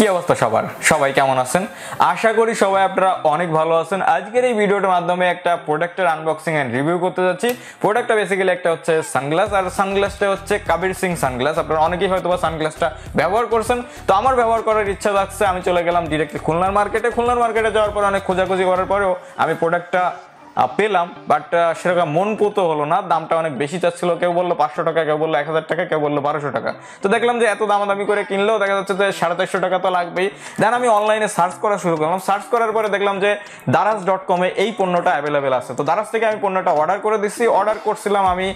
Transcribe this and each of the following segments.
কি অবস্থা সবার সবাই কেমন আছেন আশা করি সবাই আপনারা অনেক ভালো আছেন আজকের এই ভিডিওটার মাধ্যমে একটা প্রোডাক্টের আনবক্সিং এন্ড রিভিউ করতে যাচ্ছি প্রোডাক্টটা বেসিক্যালি একটা হচ্ছে সানগ্লাস আর সানগ্লাসটা হচ্ছে কবির সিং সানগ্লাস আপনারা অনেকেই হয়তোবা সানগ্লাসটা ব্যবহার করছেন তো আমার ব্যবহার করার ইচ্ছা থাকছে আমি চলে গেলাম ডাইরেক্টলি খুলনার মার্কেটে যাওয়ার পর অনেক খোঁজাখুঁজি করার পরেও আমি প্রোডাক্টটা পেলাম বাট সেরকম মন পুতো হলো না দামটা অনেক বেশি চাচ্ছিল কেউ বললো 500 টাকা কেউ বললো 1000 টাকা কেউ বললো 1200 টাকা তো দেখলাম যে এত দামাদামি করে কিনলেও দেখা যাচ্ছে যে 450 টাকা তো লাগবেই দেন আমি অনলাইনে সার্চ করা শুরু করলাম সার্চ করার পরে দেখলাম যে daraz.com এ এই পণ্যটা অ্যাভেলেবেল আছে তো দারাজ থেকে আমি পণ্যটা অর্ডার করে দিচ্ছি অর্ডার করছিলাম আমি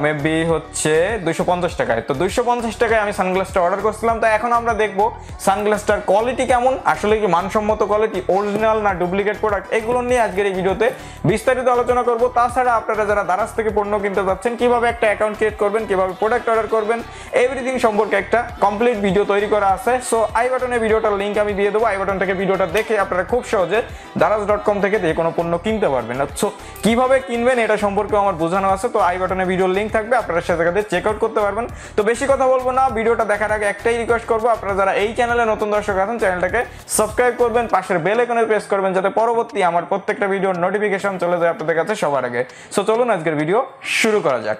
মেবি হচ্ছে 250 টাকায় তো 250 টাকায় আমি সানগ্লাসটা অর্ডার করছিলাম তো এখন আমরা দেখবো সানগ্লাসটার কোয়ালিটি কেমন আসলে কি মানসম্মত কোয়ালিটি অরিজিনাল না ডুপ্লিকেট প্রোডাক্ট এগুলো নিয়ে আজকের এই ভিডিওতে বিস্তারিত আলোচনা করব তাছাড়া আপনারা যারা দারাজ থেকে পণ্য কিনতে যাচ্ছেন কিভাবে একটা অ্যাকাউন্ট ক্রিয়েট করবেন কিভাবে প্রোডাক্ট অর্ডার করবেন এভরিথিং সম্পর্কে একটা কমপ্লিট ভিডিও তৈরি করা আছে সো আই বাটনে ভিডিওটার লিংক আমি দিয়ে দেবো আই বাটন থেকে ভিডিওটা দেখে আপনারা খুব সহজে daraz.com থেকে যে কোনো পণ্য কিনতে পারবেন সো কিভাবে কিনবেন এটা সম্পর্কে আমার বোঝানো আছে তো আই বাটনে ভিডিওর লিংক থাকবে আপনারা সেটাকে চেক আউট করতে পারবেন তো বেশি কথা বলবো না ভিডিওটা দেখার আগে একটাই রিকোয়েস্ট করবো আপনারা যারা এই চ্যানেলে নতুন দর্শক আছেন চ্যানেলটাকে সাবস্ক্রাইব করবেন পাশের বেল আইকনে প্রেস করবেন যাতে পরবর্তী আমার প্রত্যেকটা ভিডিওর নোটিফিকেশন চলে যায় আপনাদের কাছে সবার আগে সো চলুন আজকের ভিডিও শুরু করা যাক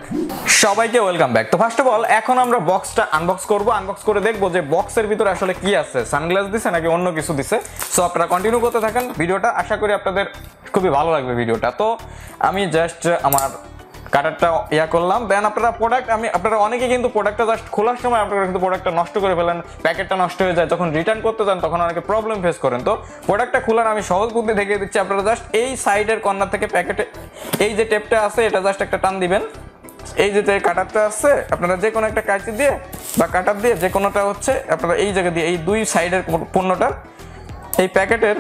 সবাইকে ওয়েলকাম ব্যাক তো ফার্স্ট অফ অল এখন আমরা বক্সটা আনবক্স করব আনবক্স করে দেখবো যে বক্সের ভিতরে আসলে কি আছে সানগ্লাস দিছে নাকি অন্য কিছু দিছে সো আপনারা কন্টিনিউ করতে থাকেন ভিডিওটা আশা করি আপনাদের খুবই ভালো লাগবে ভিডিওটা তো আমি জাস্ট আমার কাটারটা ইয়া করলাম দেন আপনারা অনেকে কিন্তু প্রোডাক্টটা জাস্ট খোলার সময় আপনারা কিন্তু প্রোডাক্টটা নষ্ট করে ফেলেন প্যাকেটটা নষ্ট হয়ে যায় যখন রিটার্ন করতে যান তখন অনেকে প্রবলেম ফেস করেন তো প্রোডাক্টটা খোলার আমি সহজ বুদ্ধি দেখিয়ে দিচ্ছি আপনারা জাস্ট এই সাইডের কর্নার থেকে প্যাকেটে এই যে টেপটা আছে এটা জাস্ট একটা টান দিবেন এই যে কাটারটা আছে আপনারা যে কোনো একটা কাঁচি দিয়ে বা কাটার দিয়ে যে কোনোটা হচ্ছে আপনারা এই জায়গা দিয়ে এই দুই সাইডের পণ্যটার এই প্যাকেটের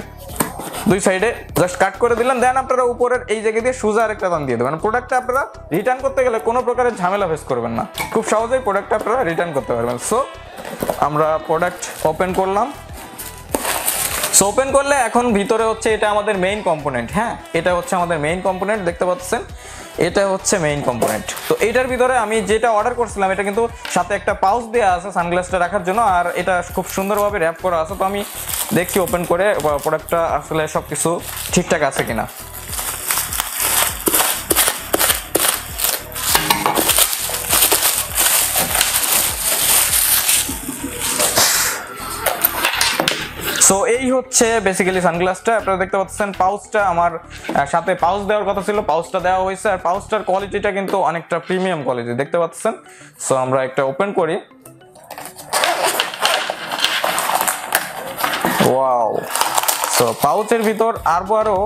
দুই সাইডে জাস্ট কাট করে দিলেন দেন আপনারা উপরের এই জায়গা দিয়ে সোজা আরেকটা টান দিয়ে দেবেন প্রোডাক্টটা আপনারা রিটার্ন করতে গেলে কোনো প্রকারের ঝামেলা ফেস করবেন না খুব সহজেই প্রোডাক্টটা আপনারা রিটার্ন করতে পারবেন সো আমরা প্রোডাক্ট ওপেন করলাম সো ওপেন করলে এখন ভিতরে হচ্ছে এটা আমাদের মেইন কম্পোনেন্ট হ্যাঁ এটা হচ্ছে আমাদের মেইন কম্পোনেন্ট দেখতে পাচ্ছেন এটা হচ্ছে মেইন কম্পোনেন্ট তো এটার ভিতরে আমি যেটা অর্ডার করছিলাম এটা কিন্তু সাথে একটা পাউচ দেওয়া আছে সানগ্লাসটা রাখার জন্য আর এটা খুব সুন্দরভাবে র্যাপ করা আছে তো আমি দেখি ওপেন করে প্রোডাক্টটা আসলে সবকিছু ঠিকঠাক আছে কিনা সো এই হচ্ছে বেসিক্যালি সানগ্লাসটা আপনারা দেখতে পাচ্ছেন পাউচটা আমার সাথে পাউচ দেওয়ার কথা ছিল পাউচটা দেওয়া হয়েছে আর পাউচটার কোয়ালিটিটা কিন্তু অনেকটা প্রিমিয়াম কোয়ালিটি দেখতে পাচ্ছেন সো আমরা একটা ওপেন করি ওয়াও সো পাউচের ভিতর আরও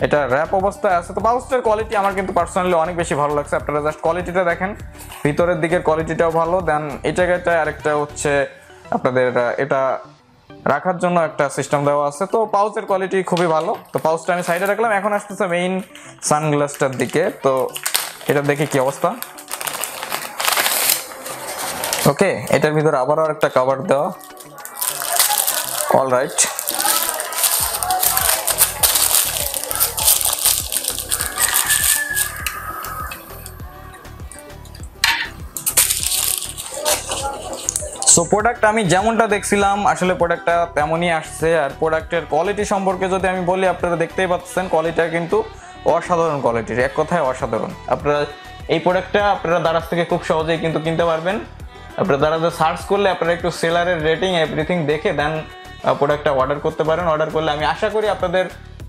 এটা র্যাপ অবস্থায় আছে তো পাউচটার কোয়ালিটি আমার কিন্তু পার্সোনালি অনেক বেশি ভালো লাগছে আপনারা জাস্ট কোয়ালিটিটা দেখেন ভিতরের দিকের কোয়ালিটিটাও ভালো দেন এই জায়গাটায় আরেকটা হচ্ছে আপনাদের এটা রাখার জন্য একটা সিস্টেম দেওয়া আছে তো পাউচের কোয়ালিটি খুবই ভালো তো পাউচটা আমি সাইডে রাখলাম এখন আসতেছে মেইন সানগ্লাসটার দিকে তো এটা দেখি কি অবস্থা ওকে এটার ভিতরে আবারও একটা কভার দেওয়া অলরাইট সো প্রোডাক্ট আমি যেমনটা দেখছিলাম আসলে প্রোডাক্টটা তেমনই আসছে আর প্রোডাক্টের কোয়ালিটি সম্পর্কে যদি আমি বলি আপনারা দেখতেই পাচ্ছেন কোয়ালিটিটা কিন্তু অসাধারণ কোয়ালিটির এক কথায় অসাধারণ আপনারা এই প্রোডাক্টটা আপনারা দারাজ থেকে খুব সহজেই কিন্তু কিনতে পারবেন আপনারা দারাজে সার্চ করলে আপনারা একটু সেলারের রেটিং এভরিথিং দেখে দেন প্রোডাক্টটা অর্ডার করতে পারেন অর্ডার করলে আমি আশা করি আপনাদের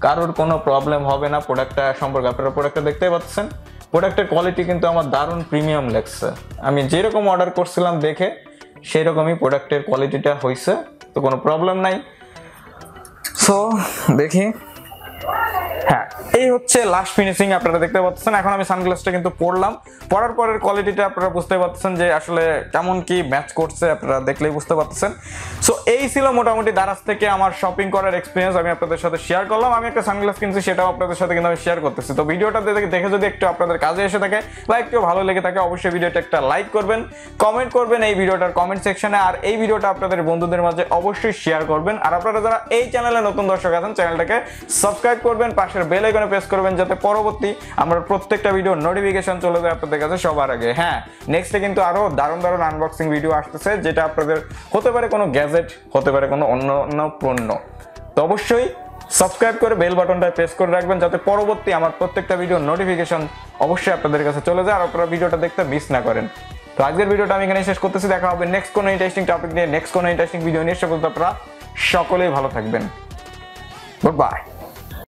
কারোর কোনো প্রবলেম হবে না প্রোডাক্টটা সম্পর্কে আপনারা প্রোডাক্টটা দেখতেই পাচ্ছেন প্রোডাক্টের কোয়ালিটি কিন্তু আমার দারুণ প্রিমিয়াম লাগছে আমি যেরকম অর্ডার করছিলাম দেখে সেই রকমই প্রোডাক্টের কোয়ালিটিটা হয়েছে তো কোনো প্রবলেম নাই সো দেখি হ্যাঁ এই হচ্ছে লাস্ট ফিনিশিং আপনারা দেখতে পাচ্ছেন এখন আমি সানগ্লাসটা কিন্তু পরলাম পরার পরের কোয়ালিটিটা আপনারা বুঝতে পারছেন যে আসলে কেমন কি ম্যাচ করছে আপনারা দেখলেই বুঝতে পারছেন সো এই ছিল মোটামুটি দারাজ থেকে আমার শপিং করার এক্সপিরিয়েন্স আমি আপনাদের সাথে শেয়ার করলাম আমি একটা সানগ্লাস কিনছি সেটাও আপনাদের সাথে কিন্তু আমি শেয়ার করতেছি তো ভিডিওটা দেখে যদি একটু আপনাদের কাজে এসে থাকে বা একটু ভালো লেগে থাকে অবশ্যই ভিডিওটা একটা লাইক করবেন কমেন্ট করবেন এই ভিডিওটার কমেন্ট সেকশনে আর এই ভিডিওটা আপনাদের বন্ধুদের মাঝে অবশ্যই শেয়ার করবেন আর আপনারা যারা এই চ্যানেলে নতুন দর্শক আছেন চ্যানেলটাকে সাবস্ক্রাইব করবেন পাশের বেল আইকনে প্রেস করবেন যাতে পরবর্তী আমরা প্রত্যেকটা ভিডিও নোটিফিকেশন চলে যায় আপনাদের কাছে সবার আগে। হ্যাঁ, নেক্সটে কিন্তু আরো দারুণ দারুণ আনবক্সিং ভিডিও আসতেছে, যেটা আপনাদের হতে পারে কোনো গ্যাজেট, হতে পারে কোনো অন্য পণ্য। তো অবশ্যই সাবস্ক্রাইব করে বেল বাটনটা প্রেস করে রাখবেন যাতে পরবর্তী আমার প্রত্যেকটা ভিডিও নোটিফিকেশন অবশ্যই আপনাদের কাছে চলে যায় আর আপনারা ভিডিওটা দেখতে মিস না করেন। তো আজকের ভিডিওটা আমি এখানে শেষ করতেছি। দেখা হবে নেক্সট কোনো ইন্টারেস্টিং টপিক নিয়ে, নেক্সট কোনো ইন্টারেস্টিং ভিডিও নিয়ে। সকলেই ভালো থাকবেন। Good bye.